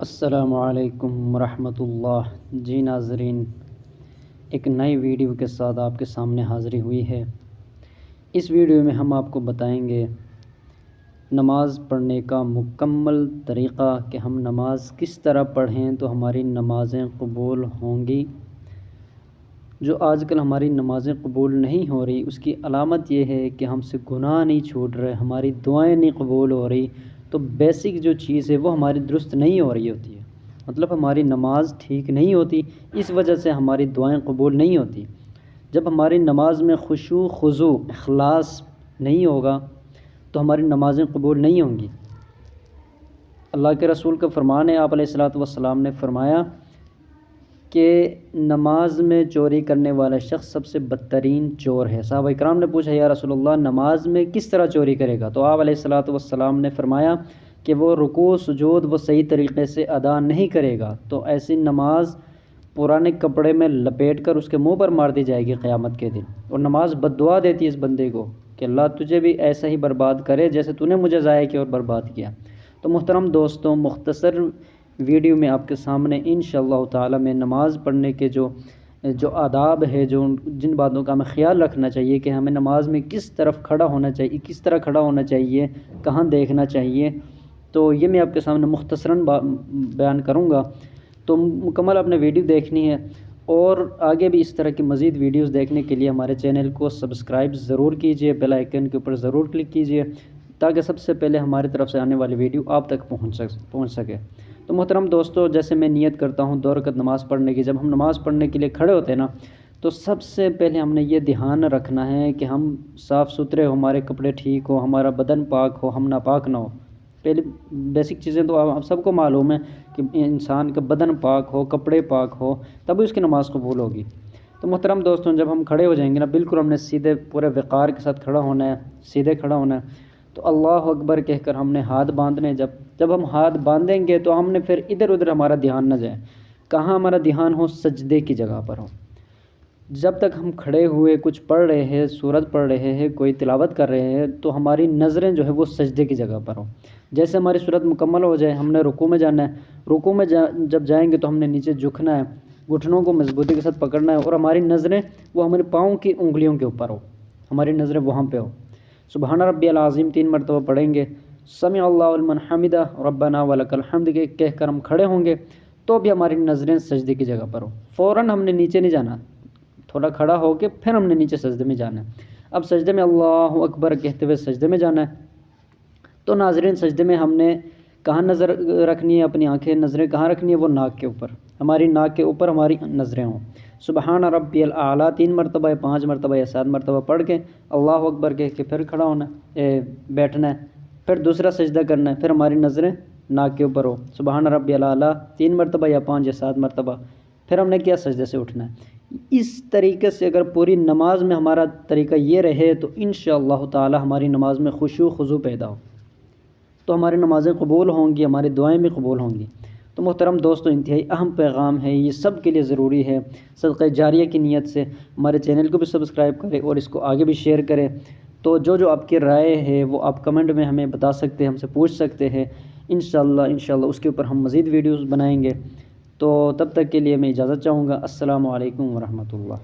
السلام علیکم ورحمۃ اللہ۔ جی ناظرین، ایک نئی ویڈیو کے ساتھ آپ کے سامنے حاضری ہوئی ہے۔ اس ویڈیو میں ہم آپ کو بتائیں گے نماز پڑھنے کا مکمل طریقہ کہ ہم نماز کس طرح پڑھیں تو ہماری نمازیں قبول ہوں گی۔ جو آج کل ہماری نمازیں قبول نہیں ہو رہی، اس کی علامت یہ ہے کہ ہم سے گناہ نہیں چھوٹ رہے، ہماری دعائیں نہیں قبول ہو رہی۔ تو بیسک جو چیز ہے وہ ہماری درست نہیں ہو رہی ہوتی ہے، مطلب ہماری نماز ٹھیک نہیں ہوتی، اس وجہ سے ہماری دعائیں قبول نہیں ہوتی۔ جب ہماری نماز میں خشوع خضوع اخلاص نہیں ہوگا تو ہماری نمازیں قبول نہیں ہوں گی۔ اللہ کے رسول کا فرمان ہے، آپ علیہ الصلوۃ والسلام نے فرمایا کہ نماز میں چوری کرنے والا شخص سب سے بدترین چور ہے۔ صحابہ کرام نے پوچھا، یا رسول اللہ نماز میں کس طرح چوری کرے گا؟ تو آپ علیہ الصلوۃ والسلام نے فرمایا کہ وہ رکوع سجود وہ صحیح طریقے سے ادا نہیں کرے گا تو ایسی نماز پرانے کپڑے میں لپیٹ کر اس کے منہ پر مار دی جائے گی قیامت کے دن، اور نماز بد دعا دیتی ہے اس بندے کو کہ اللہ تجھے بھی ایسا ہی برباد کرے جیسے تو نے مجھے ضائع کیا اور برباد کیا۔ تو محترم دوستوں، مختصر ویڈیو میں آپ کے سامنے انشاءاللہ تعالی میں نماز پڑھنے کے جو آداب ہے، جن باتوں کا ہمیں خیال رکھنا چاہیے کہ ہمیں نماز میں کس طرف کھڑا ہونا چاہیے، کس طرح کھڑا ہونا چاہیے، کہاں دیکھنا چاہیے، تو یہ میں آپ کے سامنے مختصراً بیان کروں گا۔ تو مکمل آپ نے ویڈیو دیکھنی ہے، اور آگے بھی اس طرح کی مزید ویڈیوز دیکھنے کے لیے ہمارے چینل کو سبسکرائب ضرور کیجئے، بیل آئیکن کے اوپر ضرور کلک کیجئے تاکہ سب سے پہلے ہماری طرف سے آنے والی ویڈیو آپ تک پہنچ سکے۔ تو محترم دوستو، جیسے میں نیت کرتا ہوں 2 رکعت نماز پڑھنے کی، جب ہم نماز پڑھنے کے لیے کھڑے ہوتے ہیں نا، تو سب سے پہلے ہم نے یہ دھیان رکھنا ہے کہ ہم صاف ستھرے ہو، ہمارے کپڑے ٹھیک ہو، ہمارا بدن پاک ہو، ہم ناپاک نہ ہو۔ پہلے بیسک چیزیں تو آپ سب کو معلوم ہے کہ انسان کا بدن پاک ہو، کپڑے پاک ہو، تبھی اس کی نماز قبول ہوگی۔ تو محترم دوستوں، جب ہم کھڑے ہو جائیں گے نا، بالکل ہم نے سیدھے پورے وقار کے ساتھ کھڑا ہونا ہے، سیدھے کھڑا ہونا ہے۔ تو اللہ اکبر کہہ کر ہم نے ہاتھ باندھنے، جب ہم ہاتھ باندھیں گے تو ہم نے پھر ادھر ادھر ہمارا دھیان نہ جائے، کہاں ہمارا دھیان ہو، سجدے کی جگہ پر ہو۔ جب تک ہم کھڑے ہوئے کچھ پڑھ رہے ہیں، سورت پڑھ رہے ہیں، کوئی تلاوت کر رہے ہیں، تو ہماری نظریں جو ہے وہ سجدے کی جگہ پر ہوں۔ جیسے ہماری سورت مکمل ہو جائے، ہم نے رکوع میں جانا ہے، رکوع میں جب جائیں گے تو ہم نے نیچے جھکنا ہے، گھٹنوں کو مضبوطی کے ساتھ پکڑنا ہے، اور ہماری نظریں وہ ہمارے پاؤں کی انگلیوں کے اوپر ہو، ہماری نظریں وہاں پہ ہو۔ سبحان ربی العظیم 3 مرتبہ پڑھیں گے، سمع اللہ لمن حمدہ ربنا ولک الحمد کہہ کر ہم کھڑے ہوں گے، تو بھی ہماری نظریں سجدے کی جگہ پر ہو۔ فوراً ہم نے نیچے نہیں جانا، تھوڑا کھڑا ہو کے پھر ہم نے نیچے سجدے میں جانا ہے۔ اب سجدے میں اللہ اکبر کہتے ہوئے سجدے میں جانا ہے۔ تو ناظرین، سجدے میں ہم نے کہاں نظر رکھنی ہے؟ اپنی آنکھیں، نظریں کہاں رکھنی ہے؟ وہ ناک کے اوپر، ہماری ناک کے اوپر ہماری نظریں ہوں۔ سبحان ربی الاعلیٰ 3 مرتبہ یا 5 مرتبہ یا 7 مرتبہ پڑھ کے اللہ اکبر کہہ کے پھر کھڑا ہونا ہے، بیٹھنا ہے، پھر دوسرا سجدہ کرنا ہے، پھر ہماری نظریں ناک کے اوپر ہو، سبحان ربی الاعلیٰ 3 مرتبہ یا 5 یا 7 مرتبہ، پھر ہم نے کیا سجدے سے اٹھنا ہے۔ اس طریقے سے اگر پوری نماز میں ہمارا طریقہ یہ رہے تو انشاءاللہ تعالی ہماری نماز میں خشوع خضوع پیدا ہو، تو ہماری نمازیں قبول ہوں گی، ہماری دعائیں بھی قبول ہوں گی۔ تو محترم دوستو، انتہائی اہم پیغام ہے، یہ سب کے لیے ضروری ہے۔ صدقہ جاریہ کی نیت سے ہمارے چینل کو بھی سبسکرائب کریں اور اس کو آگے بھی شیئر کریں۔ تو جو آپ کی رائے ہے وہ آپ کمنٹ میں ہمیں بتا سکتے ہیں، ہم سے پوچھ سکتے ہیں، انشاءاللہ اس کے اوپر ہم مزید ویڈیوز بنائیں گے۔ تو تب تک کے لیے میں اجازت چاہوں گا۔ السلام علیکم ورحمۃ اللہ۔